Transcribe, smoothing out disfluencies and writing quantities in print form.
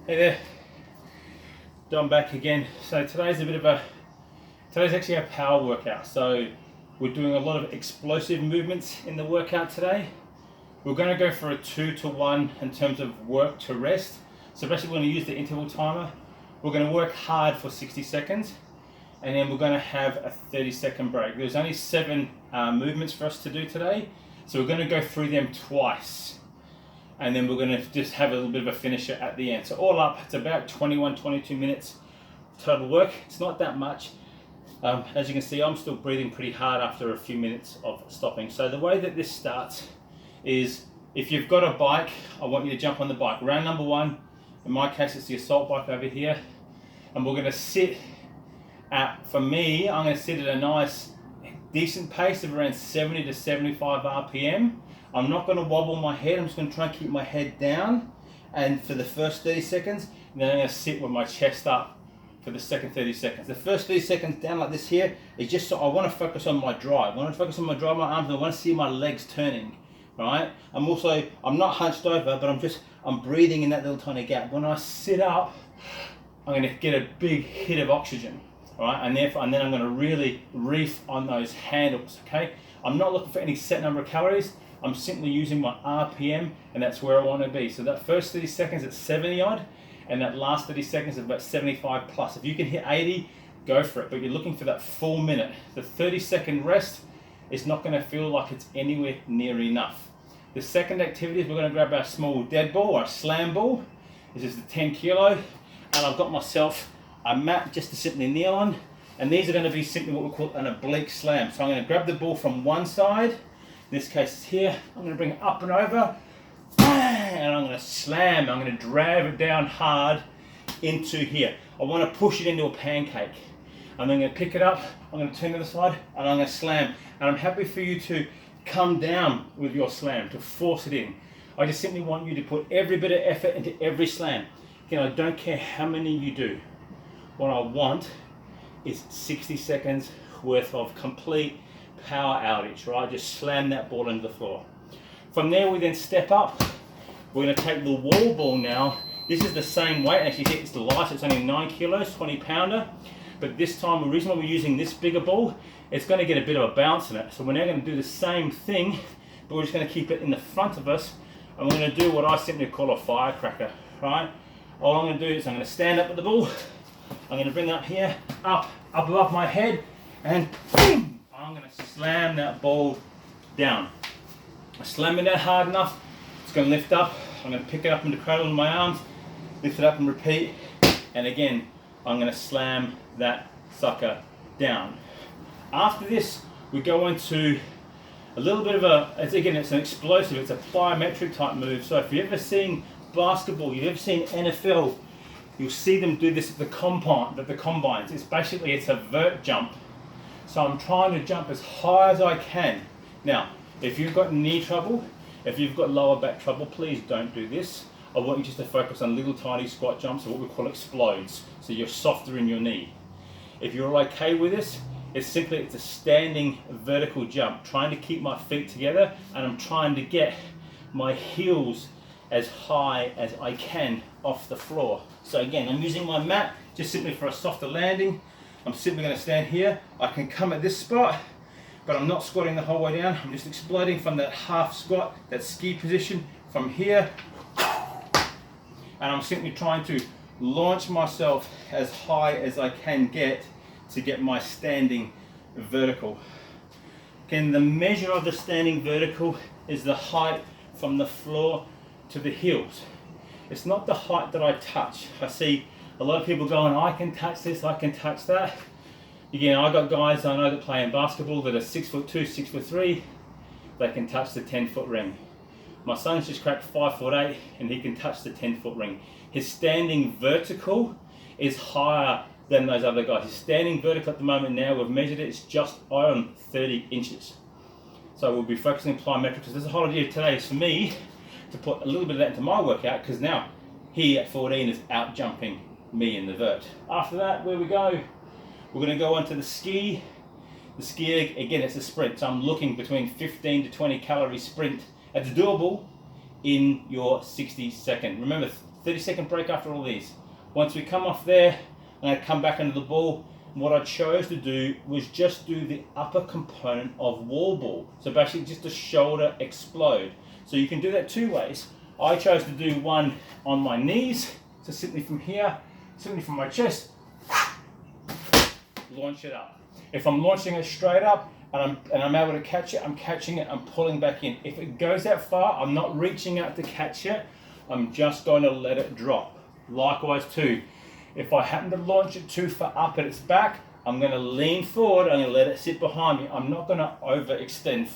Hey there, Don back again. So today's actually a power workout. So we're doing a lot of explosive movements in the workout today. We're going to go for a 2-to-1 in terms of work to rest. So basically we're going to use the interval timer. We're going to work hard for 60 seconds and then we're going to have a 30-second break. There's only 7 movements for us to do today. So we're going to go through them twice. And then we're going to just have a little bit of a finisher at the end. So all up, it's about 21-22 minutes total work. It's not that much. As you can see, I'm still breathing pretty hard after a few minutes of stopping. So the way that this starts is, if you've got a bike, I want you to jump on the bike. Round number 1, in my case it's the assault bike over here. And we're going to sit at, for me, I'm going to sit at a nice decent pace of around 70 to 75 RPM. I'm not going to wobble my head, I'm just going to try and keep my head down and for the first 30 seconds, and then I'm going to sit with my chest up for the second 30 seconds. The first 30 seconds down like this here is just so I want to focus on my drive. I want to focus on my drive, my arms, and I want to see my legs turning, right? I'm not hunched over, but I'm breathing in that little tiny gap. When I sit up, I'm going to get a big hit of oxygen, right? And then I'm going to really reef on those handles, okay? I'm not looking for any set number of calories. I'm simply using my RPM, and that's where I want to be. So that first 30 seconds at 70 odd, and that last 30 seconds at about 75 plus. If you can hit 80, go for it, but you're looking for that full minute. The 30-second rest is not going to feel like it's anywhere near enough. The second activity is we're going to grab our small dead ball or a slam ball. This is the 10 kilo, and I've got myself a mat just to simply kneel on, and these are going to be simply what we call an oblique slam. So I'm going to grab the ball from one side. In this case it's here, I'm going to bring it up and over, and I'm going to slam, I'm going to drive it down hard into here. I want to push it into a pancake. I'm then going to pick it up, I'm going to turn to the side, and I'm going to slam. And I'm happy for you to come down with your slam, to force it in. I just simply want you to put every bit of effort into every slam. Again, I don't care how many you do. What I want is 60 seconds worth of complete power outage, right? Just slam that ball into the floor. From there we then step up. We're going to take the wall ball now. This is the same weight, actually it's light, it's only 9 kilos, 20 pounder. But this time, the reason why we're using this bigger ball, it's going to get a bit of a bounce in it. So we're now going to do the same thing, but we're just going to keep it in the front of us, and we're going to do what I simply call a firecracker, right? All I'm going to do is I'm going to stand up with the ball. I'm going to bring it up here, up above my head, and boom! I'm going to slam that ball down. I slam it down hard enough, it's going to lift up. I'm going to pick it up into cradle in my arms, lift it up and repeat. And again, I'm going to slam that sucker down. After this, we go into a little bit of it's an explosive, it's a plyometric type move. So if you've ever seen basketball, you've ever seen NFL, you'll see them do this at the combines. It's a vert jump. So I'm trying to jump as high as I can. Now, if you've got knee trouble, if you've got lower back trouble, please don't do this. I want you just to focus on little tiny squat jumps, or what we call explodes. So you're softer in your knee. If you're okay with this, it's a standing vertical jump, trying to keep my feet together, and I'm trying to get my heels as high as I can off the floor. So again, I'm using my mat just simply for a softer landing. I'm simply going to stand here. I can come at this spot, but I'm not squatting the whole way down. I'm just exploding from that half squat, that ski position from here. And I'm simply trying to launch myself as high as I can get to get my standing vertical. Again, the measure of the standing vertical is the height from the floor to the heels. It's not the height that I touch. I see a lot of people going, I can touch this, I can touch that. Again, I got guys I know that play in basketball that are 6'2", 6'3", they can touch the 10-foot ring. My son's just cracked 5'8", and he can touch the 10-foot ring. His standing vertical is higher than those other guys. His standing vertical at the moment now, we've measured it, it's just on 30 inches. So we'll be focusing on plyometrics. This is the whole idea today is for me to put a little bit of that into my workout, because now he at 14 is out jumping me in the vert. After that, where we go, we're going to go onto the ski. The ski, again, it's a sprint. So I'm looking between 15 to 20 calorie sprint. It's doable in your 60 second. Remember, 30-second break after all these. Once we come off there, I'm going to come back into the ball. What I chose to do was just do the upper component of wall ball. So basically just a shoulder explode. So you can do that two ways. I chose to do one on my knees, so simply from here, simply from my chest, launch it up. If I'm launching it straight up and I'm able to catch it, I'm catching it, I'm pulling back in. If it goes that far, I'm not reaching out to catch it, I'm just going to let it drop. Likewise too, if I happen to launch it too far up at its back, I'm going to lean forward, I'm going to let it sit behind me. I'm not going to overextend